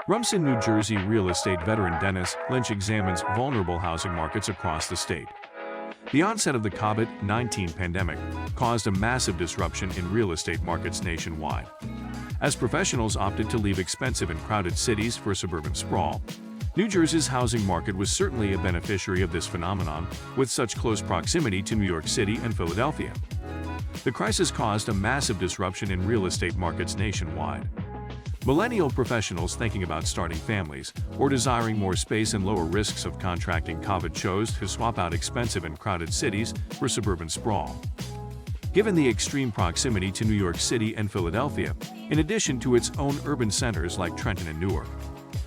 Rumson, New Jersey real estate veteran Dennis Lynch examines vulnerable housing markets across the state. The onset of the COVID-19 pandemic caused a massive disruption in real estate markets nationwide. As professionals opted to leave expensive and crowded cities for suburban sprawl, New Jersey's housing market was certainly a beneficiary of this phenomenon, with such close proximity to New York City and Philadelphia. The crisis caused a massive disruption in real estate markets nationwide. Millennial professionals thinking about starting families or desiring more space and lower risks of contracting COVID chose to swap out expensive and crowded cities for suburban sprawl. Given the extreme proximity to New York City and Philadelphia, in addition to its own urban centers like Trenton and Newark,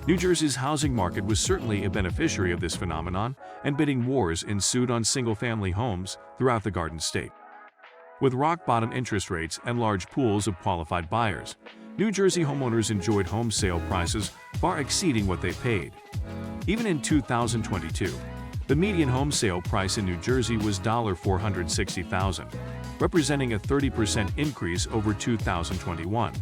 New Jersey's housing market was certainly a beneficiary of this phenomenon, and bidding wars ensued on single-family homes throughout the Garden State. With rock-bottom interest rates and large pools of qualified buyers, New Jersey homeowners enjoyed home sale prices far exceeding what they paid. Even in 2022, the median home sale price in New Jersey was $460,000, representing a 30% increase over 2021.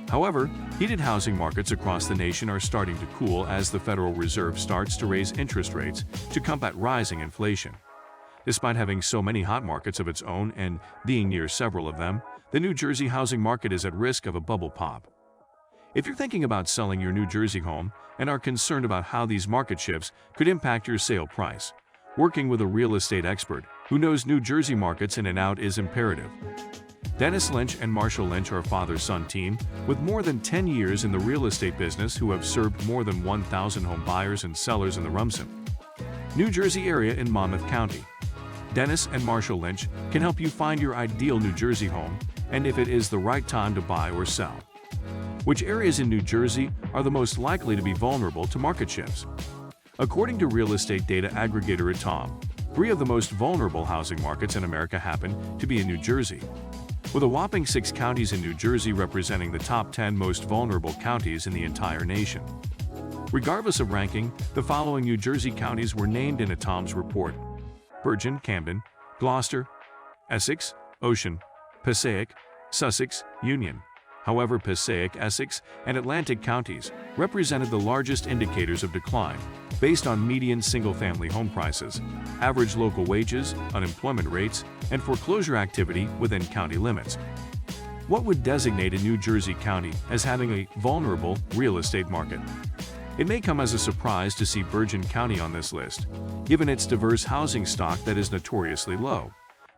However, heated housing markets across the nation are starting to cool as the Federal Reserve starts to raise interest rates to combat rising inflation. Despite having so many hot markets of its own and being near several of them, the New Jersey housing market is at risk of a bubble pop. If you're thinking about selling your New Jersey home and are concerned about how these market shifts could impact your sale price, working with a real estate expert who knows New Jersey markets in and out is imperative. Dennis Lynch and Marshall Lynch are a father-son team with more than 10 years in the real estate business who have served more than 1,000 home buyers and sellers in the Rumson, New Jersey area in Monmouth County. Dennis and Marshall Lynch can help you find your ideal New Jersey home and if it is the right time to buy or sell. Which areas in New Jersey are the most likely to be vulnerable to market shifts? According to real estate data aggregator Atom, 3 of the most vulnerable housing markets in America happen to be in New Jersey, with a whopping 6 counties in New Jersey representing the top 10 most vulnerable counties in the entire nation. Regardless of ranking, the following New Jersey counties were named in Atom's report: Bergen, Camden, Gloucester, Essex, Ocean, Passaic, Sussex, Union. However, Passaic, Essex, and Atlantic counties represented the largest indicators of decline based on median single-family home prices, average local wages, unemployment rates, and foreclosure activity within county limits. What would designate a New Jersey county as having a vulnerable real estate market? It may come as a surprise to see Bergen County on this list, given its diverse housing stock that is notoriously low,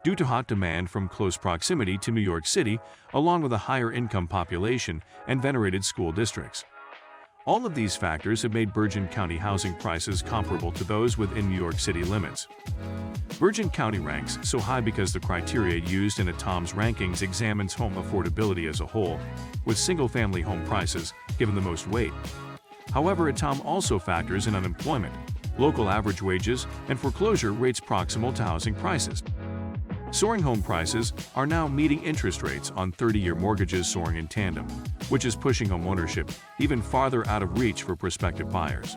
due to hot demand from close proximity to New York City, along with a higher income population and venerated school districts. All of these factors have made Bergen County housing prices comparable to those within New York City limits. Bergen County ranks so high because the criteria used in Atom's rankings examines home affordability as a whole, with single-family home prices given the most weight. However, Atom also factors in unemployment, local average wages, and foreclosure rates proximal to housing prices. Soaring home prices are now meeting interest rates on 30-year mortgages soaring in tandem, which is pushing homeownership even farther out of reach for prospective buyers.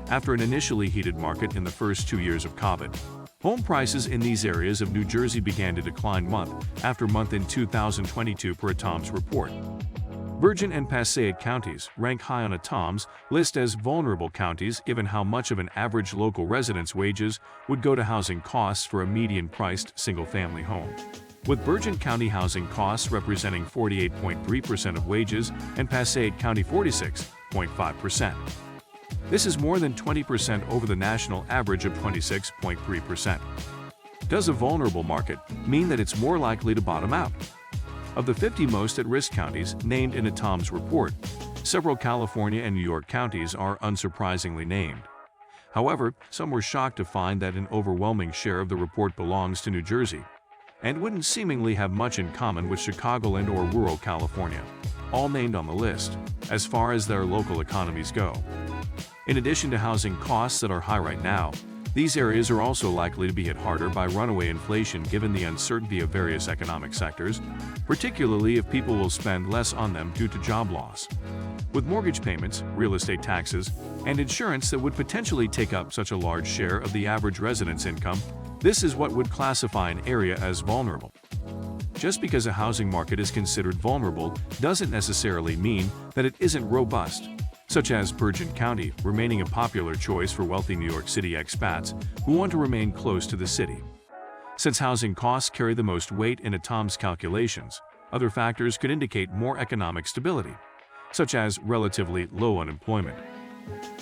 After an initially heated market in the first 2 years of COVID, home prices in these areas of New Jersey began to decline month after month in 2022 per Atom's report. Bergen and Passaic counties rank high on Atom's list as vulnerable counties given how much of an average local resident's wages would go to housing costs for a median-priced single-family home, with Bergen County housing costs representing 48.3% of wages and Passaic County 46.5%. This is more than 20% over the national average of 26.3%. Does a vulnerable market mean that it's more likely to bottom out? Of the 50 most at-risk counties named in Atom's report, several California and New York counties are unsurprisingly named. However, some were shocked to find that an overwhelming share of the report belongs to New Jersey, and wouldn't seemingly have much in common with Chicagoland or rural California, all named on the list, as far as their local economies go. In addition to housing costs that are high right now, these areas are also likely to be hit harder by runaway inflation given the uncertainty of various economic sectors, particularly if people will spend less on them due to job loss. With mortgage payments, real estate taxes, and insurance that would potentially take up such a large share of the average resident's income, this is what would classify an area as vulnerable. Just because a housing market is considered vulnerable doesn't necessarily mean that it isn't robust. such as Bergen County, remaining a popular choice for wealthy New York City expats who want to remain close to the city. Since housing costs carry the most weight in a TOMS calculations, other factors could indicate more economic stability, such as relatively low unemployment.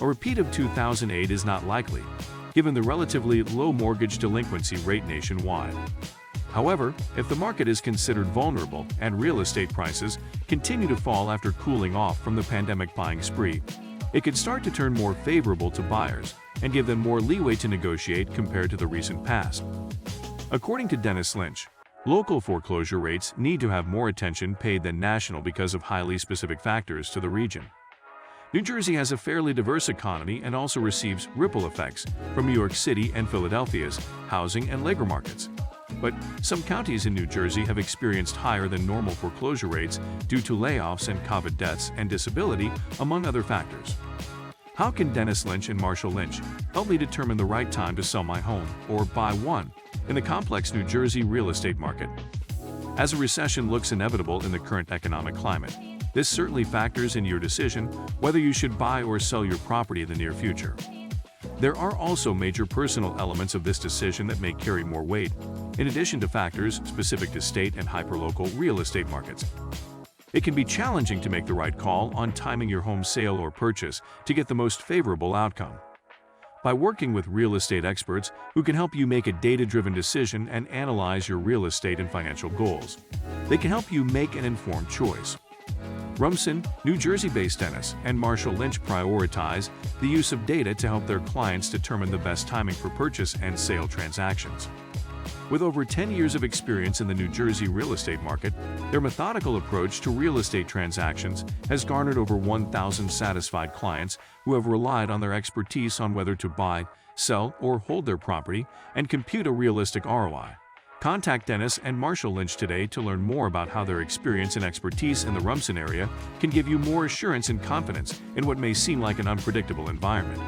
A repeat of 2008 is not likely, given the relatively low mortgage delinquency rate nationwide. However, if the market is considered vulnerable and real estate prices continue to fall after cooling off from the pandemic buying spree, it could start to turn more favorable to buyers and give them more leeway to negotiate compared to the recent past. According to Dennis Lynch, local foreclosure rates need to have more attention paid than national because of highly specific factors to the region. New Jersey has a fairly diverse economy and also receives ripple effects from New York City and Philadelphia's housing and labor markets. But some counties in New Jersey have experienced higher than normal foreclosure rates due to layoffs and COVID deaths and disability, among other factors. How can Dennis Lynch and Marshall Lynch help me determine the right time to sell my home or buy one in the complex New Jersey real estate market? As a recession looks inevitable in the current economic climate, this certainly factors in your decision whether you should buy or sell your property in the near future. There are also major personal elements of this decision that may carry more weight, in addition to factors specific to state and hyperlocal real estate markets. It can be challenging to make the right call on timing your home sale or purchase to get the most favorable outcome. By working with real estate experts who can help you make a data-driven decision and analyze your real estate and financial goals, they can help you make an informed choice. Rumson, New Jersey-based Dennis, and Marshall Lynch prioritize the use of data to help their clients determine the best timing for purchase and sale transactions. With over 10 years of experience in the New Jersey real estate market, their methodical approach to real estate transactions has garnered over 1,000 satisfied clients who have relied on their expertise on whether to buy, sell, or hold their property and compute a realistic ROI. Contact Dennis and Marshall Lynch today to learn more about how their experience and expertise in the Rumson area can give you more assurance and confidence in what may seem like an unpredictable environment.